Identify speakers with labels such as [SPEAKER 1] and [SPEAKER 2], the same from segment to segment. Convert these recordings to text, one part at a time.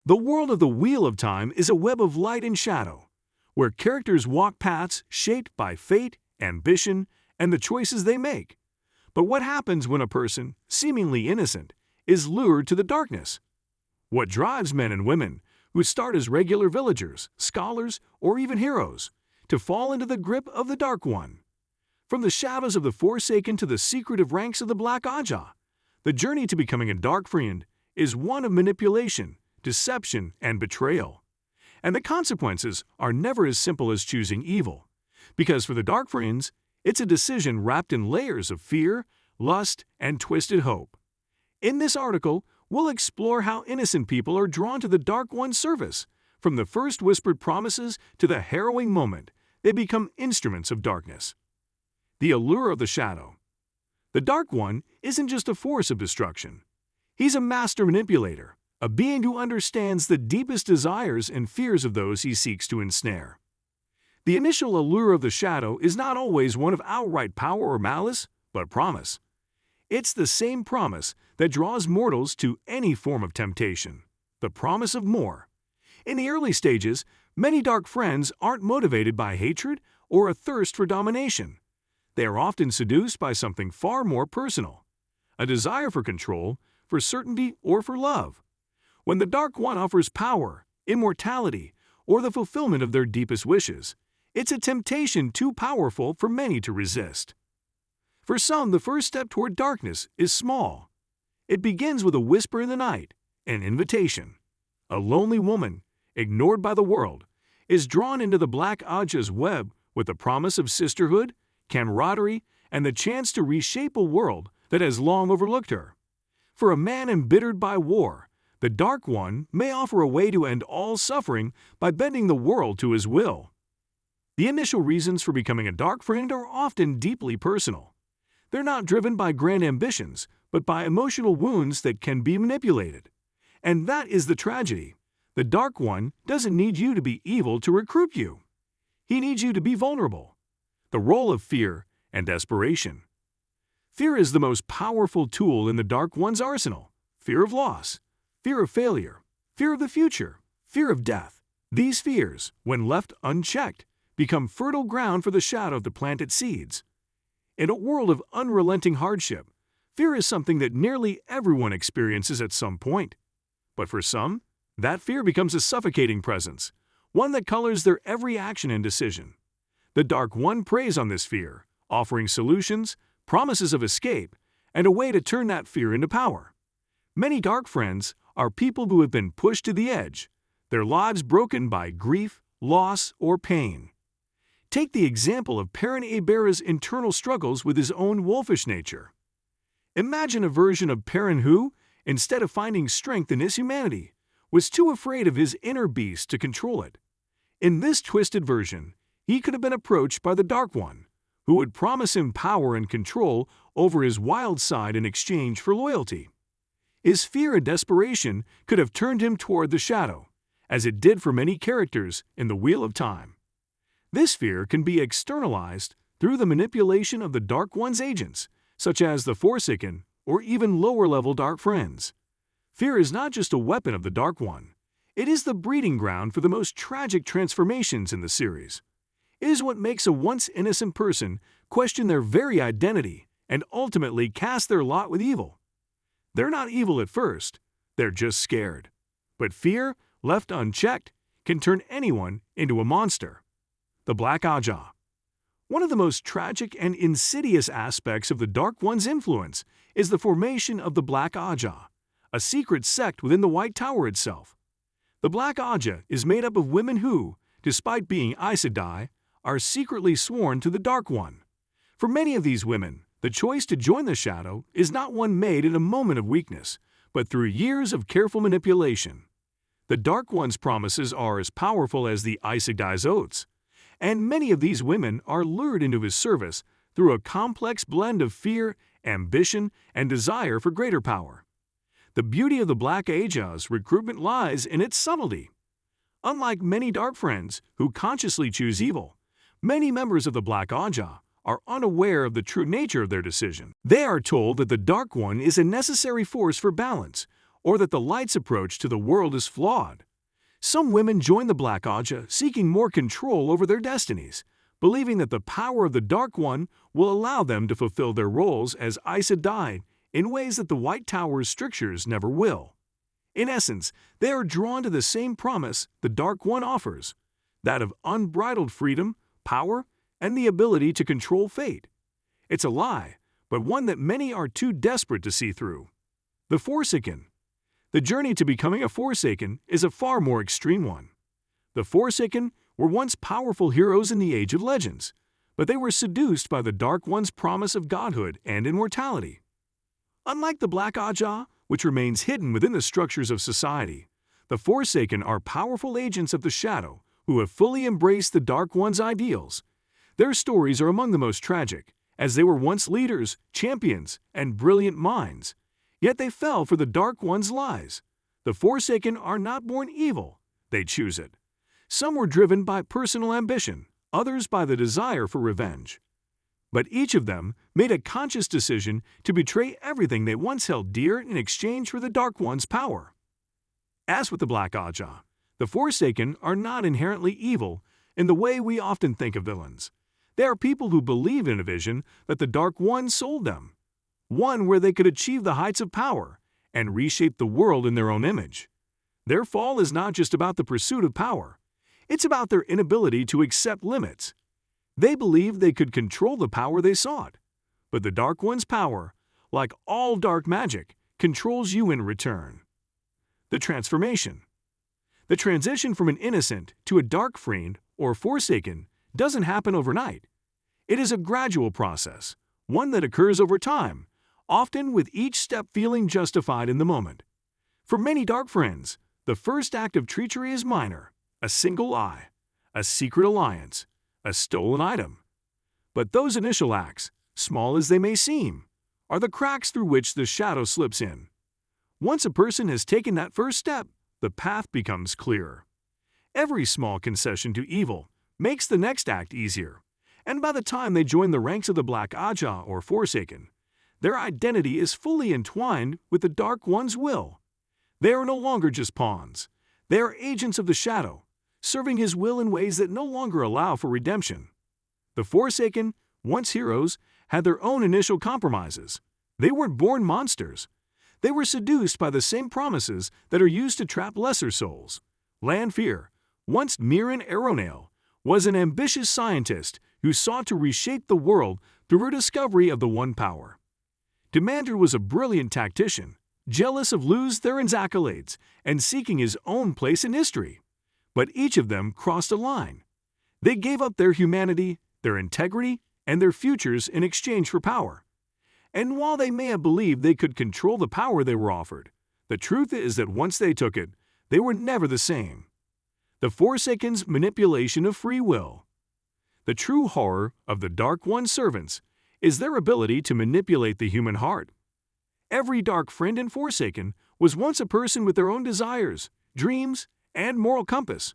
[SPEAKER 1] The world of the Wheel of Time is a web of light and shadow, where characters walk paths shaped by fate, ambition, and the choices they make. But what happens when a person, seemingly innocent, is lured to the darkness? What drives men and women, who start as regular villagers, scholars, or even heroes, to fall into the grip of the Dark One? From the shadows of the Forsaken to the secretive ranks of the Black Aja, the journey to becoming a Darkfriend is one of manipulation, deception, and betrayal. And the consequences are never as simple as choosing evil, because for the Darkfriends, it's a decision wrapped in layers of fear, lust, and twisted hope. In this article, we'll explore how innocent people are drawn to the Dark One's service, from the first whispered promises to the harrowing moment they become instruments of darkness. The allure of the shadow. The Dark One isn't just a force of destruction. He's a master manipulator, a being who understands the deepest desires and fears of those he seeks to ensnare. The initial allure of the shadow is not always one of outright power or malice, but promise. It's the same promise that draws mortals to any form of temptation, the promise of more. In the early stages, many Darkfriends aren't motivated by hatred or a thirst for domination. They are often seduced by something far more personal, a desire for control, for certainty, or for love. When the Dark One offers power, immortality, or the fulfillment of their deepest wishes, it's a temptation too powerful for many to resist. For some, the first step toward darkness is small. It begins with a whisper in the night, an invitation. A lonely woman, ignored by the world, is drawn into the Black Aja's web with the promise of sisterhood, camaraderie, and the chance to reshape a world that has long overlooked her. For a man embittered by war, the Dark One may offer a way to end all suffering by bending the world to his will. The initial reasons for becoming a Darkfriend are often deeply personal. They're not driven by grand ambitions, but by emotional wounds that can be manipulated. And that is the tragedy. The Dark One doesn't need you to be evil to recruit you. He needs you to be vulnerable. The role of fear and desperation. Fear is the most powerful tool in the Dark One's arsenal. Fear of loss, fear of failure, fear of the future, fear of death. These fears, when left unchecked, become fertile ground for the shadow to plant its seeds. In a world of unrelenting hardship, fear is something that nearly everyone experiences at some point. But for some, that fear becomes a suffocating presence, one that colors their every action and decision. The Dark One preys on this fear, offering solutions, promises of escape, and a way to turn that fear into power. Many Darkfriends are people who have been pushed to the edge, their lives broken by grief, loss, or pain. Take the example of Perrin Ibarra's internal struggles with his own wolfish nature. Imagine a version of Perrin who, instead of finding strength in his humanity, was too afraid of his inner beast to control it. In this twisted version, he could have been approached by the Dark One, who would promise him power and control over his wild side in exchange for loyalty. His fear and desperation could have turned him toward the shadow, as it did for many characters in the Wheel of Time. This fear can be externalized through the manipulation of the Dark One's agents, such as the Forsaken or even lower-level Darkfriends. Fear is not just a weapon of the Dark One. It is the breeding ground for the most tragic transformations in the series. It is what makes a once innocent person question their very identity and ultimately cast their lot with evil. They're not evil at first, they're just scared. But fear, left unchecked, can turn anyone into a monster. The Black Aja. One of the most tragic and insidious aspects of the Dark One's influence is the formation of the Black Aja, a secret sect within the White Tower itself. The Black Aja is made up of women who, despite being Aes Sedai, are secretly sworn to the Dark One. For many of these women, the choice to join the Shadow is not one made in a moment of weakness, but through years of careful manipulation. The Dark One's promises are as powerful as the Aes Sedai's oaths, and many of these women are lured into his service through a complex blend of fear, ambition, and desire for greater power. The beauty of the Black Aja's recruitment lies in its subtlety. Unlike many Darkfriends who consciously choose evil, many members of the Black Aja are unaware of the true nature of their decision. They are told that the Dark One is a necessary force for balance, or that the light's approach to the world is flawed. Some women join the Black Aja seeking more control over their destinies, believing that the power of the Dark One will allow them to fulfill their roles as Aes Sedai in ways that the White Tower's strictures never will. In essence, they are drawn to the same promise the Dark One offers, that of unbridled freedom, power, and the ability to control fate. It's a lie, but one that many are too desperate to see through. The Forsaken. The journey to becoming a Forsaken is a far more extreme one. The Forsaken were once powerful heroes in the Age of Legends, but they were seduced by the Dark One's promise of godhood and immortality. Unlike the Black Aja, which remains hidden within the structures of society, the Forsaken are powerful agents of the Shadow who have fully embraced the Dark One's ideals. Their stories are among the most tragic, as they were once leaders, champions, and brilliant minds. Yet they fell for the Dark One's lies. The Forsaken are not born evil, they choose it. Some were driven by personal ambition, others by the desire for revenge. But each of them made a conscious decision to betray everything they once held dear in exchange for the Dark One's power. As with the Black Aja, the Forsaken are not inherently evil in the way we often think of villains. They are people who believe in a vision that the Dark One sold them, one where they could achieve the heights of power and reshape the world in their own image. Their fall is not just about the pursuit of power, it's about their inability to accept limits. They believed they could control the power they sought, but the Dark One's power, like all dark magic, controls you in return. The transformation. The transition from an innocent to a Darkfriend or Forsaken doesn't happen overnight. It is a gradual process, one that occurs over time, often with each step feeling justified in the moment. For many Darkfriends, the first act of treachery is minor, a single eye, a secret alliance, a stolen item. But those initial acts, small as they may seem, are the cracks through which the Shadow slips in. Once a person has taken that first step, the path becomes clearer. Every small concession to evil makes the next act easier, and by the time they join the ranks of the Black Aja or Forsaken, their identity is fully entwined with the Dark One's will. They are no longer just pawns. They are agents of the Shadow, serving his will in ways that no longer allow for redemption. The Forsaken, once heroes, had their own initial compromises. They weren't born monsters. They were seduced by the same promises that are used to trap lesser souls. Lanfear, once Miran Aeronail, was an ambitious scientist who sought to reshape the world through her discovery of the One Power. Demander was a brilliant tactician, jealous of Lews Theron's accolades and seeking his own place in history. But each of them crossed a line. They gave up their humanity, their integrity, and their futures in exchange for power. And while they may have believed they could control the power they were offered, the truth is that once they took it, they were never the same. The Forsaken's manipulation of free will. The true horror of the Dark One's servants is their ability to manipulate the human heart. Every Darkfriend and Forsaken was once a person with their own desires, dreams, and moral compass.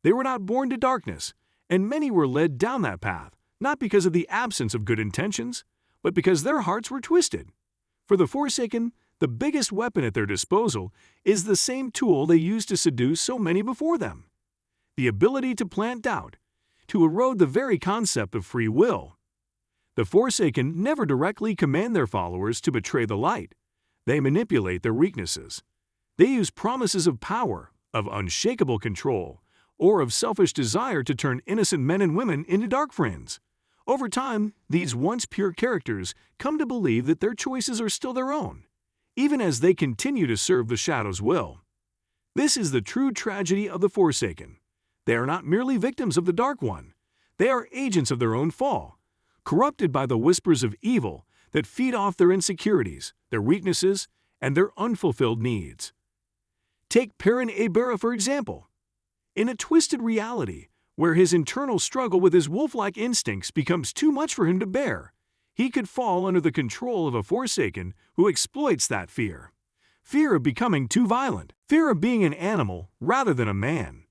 [SPEAKER 1] They were not born to darkness, and many were led down that path, not because of the absence of good intentions, but because their hearts were twisted. For the Forsaken, the biggest weapon at their disposal is the same tool they used to seduce so many before them: the ability to plant doubt, to erode the very concept of free will. The Forsaken never directly command their followers to betray the light. They manipulate their weaknesses. They use promises of power, of unshakable control, or of selfish desire to turn innocent men and women into Darkfriends. Over time, these once pure characters come to believe that their choices are still their own, even as they continue to serve the Shadow's will. This is the true tragedy of the Forsaken. They are not merely victims of the Dark One. They are agents of their own fall, corrupted by the whispers of evil that feed off their insecurities, their weaknesses, and their unfulfilled needs. Take Perrin Aybara, for example. In a twisted reality, where his internal struggle with his wolf-like instincts becomes too much for him to bear, he could fall under the control of a Forsaken who exploits that fear. Fear of becoming too violent, fear of being an animal rather than a man.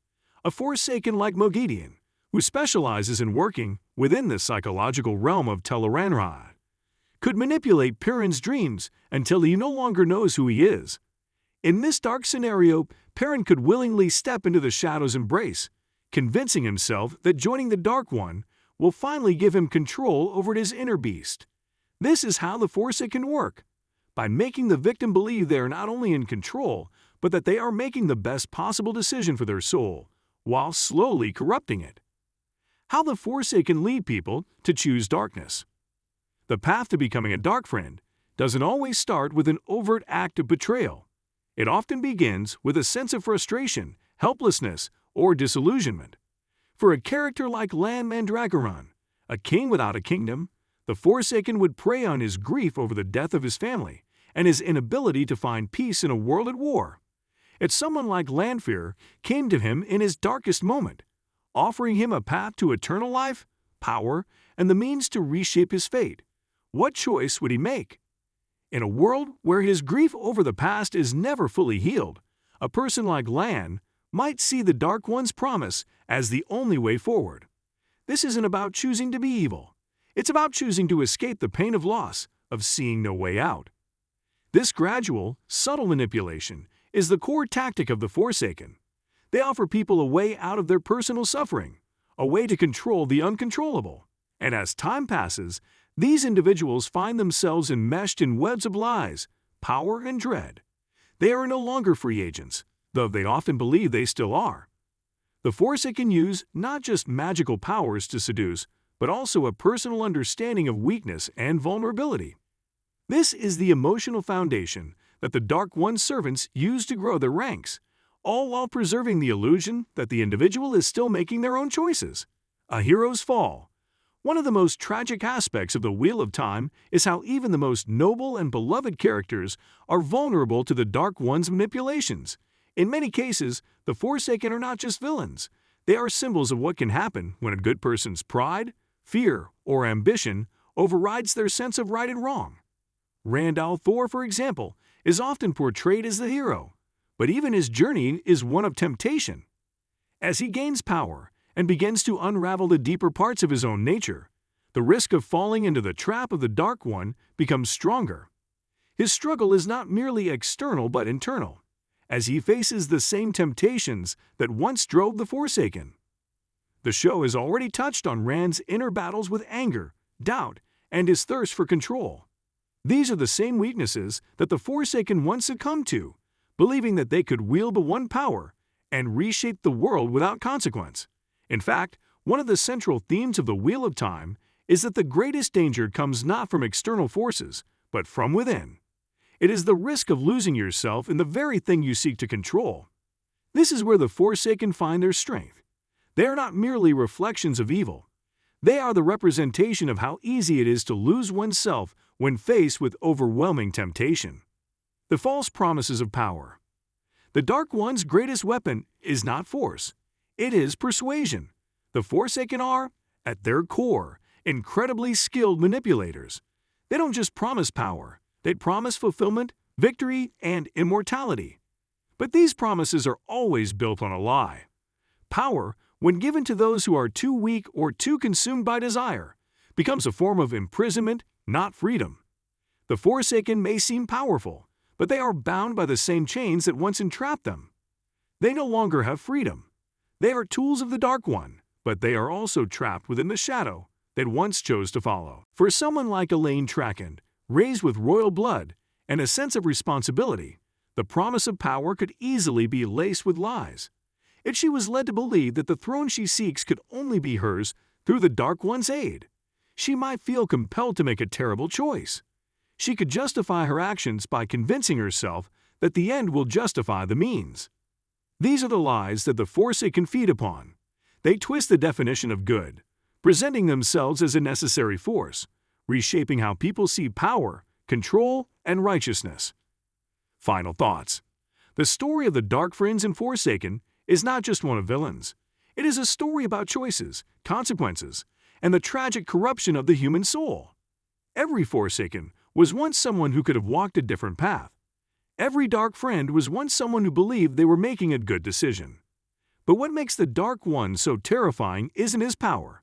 [SPEAKER 1] A Forsaken like Moghedien, who specializes in working within the psychological realm of Teleranrad, could manipulate Perrin's dreams until he no longer knows who he is. In this dark scenario, Perrin could willingly step into the Shadow's embrace, convincing himself that joining the Dark One will finally give him control over his inner beast. This is how the Forsaken work, by making the victim believe they are not only in control, but that they are making the best possible decision for their soul, while slowly corrupting it. How the Forsaken lead people to choose darkness. The path to becoming a Darkfriend doesn't always start with an overt act of betrayal. It often begins with a sense of frustration, helplessness, or disillusionment. For a character like Lan Mandragoran, a king without a kingdom, the Forsaken would prey on his grief over the death of his family and his inability to find peace in a world at war. Yet someone like Lanfear came to him in his darkest moment, offering him a path to eternal life, power, and the means to reshape his fate. What choice would he make? In a world where his grief over the past is never fully healed, a person like Lan might see the Dark One's promise as the only way forward. This isn't about choosing to be evil. It's about choosing to escape the pain of loss, of seeing no way out. This gradual, subtle manipulation is the core tactic of the Forsaken. They offer people a way out of their personal suffering, a way to control the uncontrollable. And as time passes, these individuals find themselves enmeshed in webs of lies, power, and dread. They are no longer free agents, though they often believe they still are. The Forsaken use not just magical powers to seduce, but also a personal understanding of weakness and vulnerability. This is the emotional foundation that the Dark One's servants use to grow their ranks, all while preserving the illusion that the individual is still making their own choices. A hero's fall. One of the most tragic aspects of the Wheel of Time is how even the most noble and beloved characters are vulnerable to the Dark One's manipulations. In many cases, the Forsaken are not just villains. They are symbols of what can happen when a good person's pride, fear, or ambition overrides their sense of right and wrong. Rand al'Thor, for example, is often portrayed as the hero, but even his journey is one of temptation. As he gains power and begins to unravel the deeper parts of his own nature, the risk of falling into the trap of the Dark One becomes stronger. His struggle is not merely external but internal, as he faces the same temptations that once drove the Forsaken. The show has already touched on Rand's inner battles with anger, doubt, and his thirst for control. These are the same weaknesses that the Forsaken once succumbed to, believing that they could wield the one power and reshape the world without consequence. In fact, one of the central themes of the Wheel of Time is that the greatest danger comes not from external forces, but from within. It is the risk of losing yourself in the very thing you seek to control. This is where the Forsaken find their strength. They are not merely reflections of evil. They are the representation of how easy it is to lose oneself when faced with overwhelming temptation. The false promises of power. The Dark One's greatest weapon is not force. It is persuasion. The Forsaken are, at their core, incredibly skilled manipulators. They don't just promise power. They promise fulfillment, victory, and immortality. But these promises are always built on a lie. Power, when given to those who are too weak or too consumed by desire, becomes a form of imprisonment, not freedom. The Forsaken may seem powerful, but they are bound by the same chains that once entrapped them. They no longer have freedom. They are tools of the Dark One, but they are also trapped within the shadow that once chose to follow. For someone like Elaine Trackend, raised with royal blood and a sense of responsibility, the promise of power could easily be laced with lies. If she was led to believe that the throne she seeks could only be hers through the Dark One's aid, she might feel compelled to make a terrible choice. She could justify her actions by convincing herself that the end will justify the means. These are the lies that the Forsaken feed upon. They twist the definition of good, presenting themselves as a necessary force, reshaping how people see power, control, and righteousness. Final thoughts. The story of the Darkfriends and Forsaken is not just one of villains. It is a story about choices, consequences, and the tragic corruption of the human soul. Every Forsaken was once someone who could have walked a different path. Every Darkfriend was once someone who believed they were making a good decision. But what makes the Dark One so terrifying isn't his power.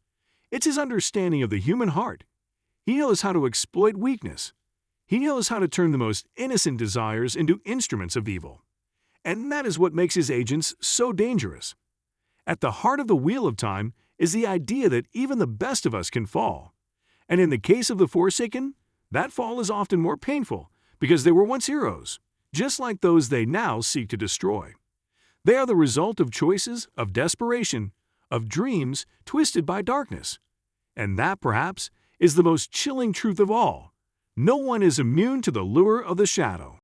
[SPEAKER 1] It's his understanding of the human heart. He knows how to exploit weakness. He knows how to turn the most innocent desires into instruments of evil. and that is what makes his agents so dangerous. At the heart of the Wheel of Time is the idea that even the best of us can fall. And in the case of the Forsaken, that fall is often more painful because they were once heroes, just like those they now seek to destroy. They are the result of choices, of desperation, of dreams twisted by darkness. And that, perhaps, is the most chilling truth of all. No one is immune to the lure of the shadow.